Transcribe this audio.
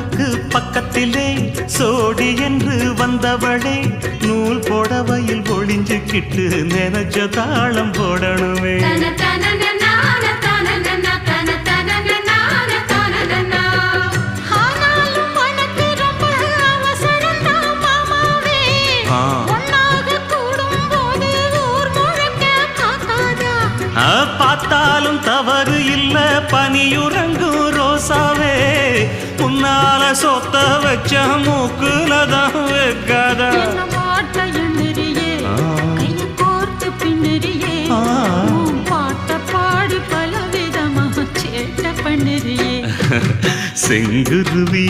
உனக்கு பக்கத்திலே சோடி என்று வந்தவளே நூல் புடவையில் ஒளிஞ்சுக்கிட்டு நினைச்ச தாளம் போடணுமே. பார்த்தாலும் தவறு இல்ல பனியுறங்கும் ரோசாவே உன்னால சொத்த வச்ச மூக்குலதான் வைக்காத பாட்ட பாடி பல விதமா சேட்ட பண்ணுறியே செங்குருவி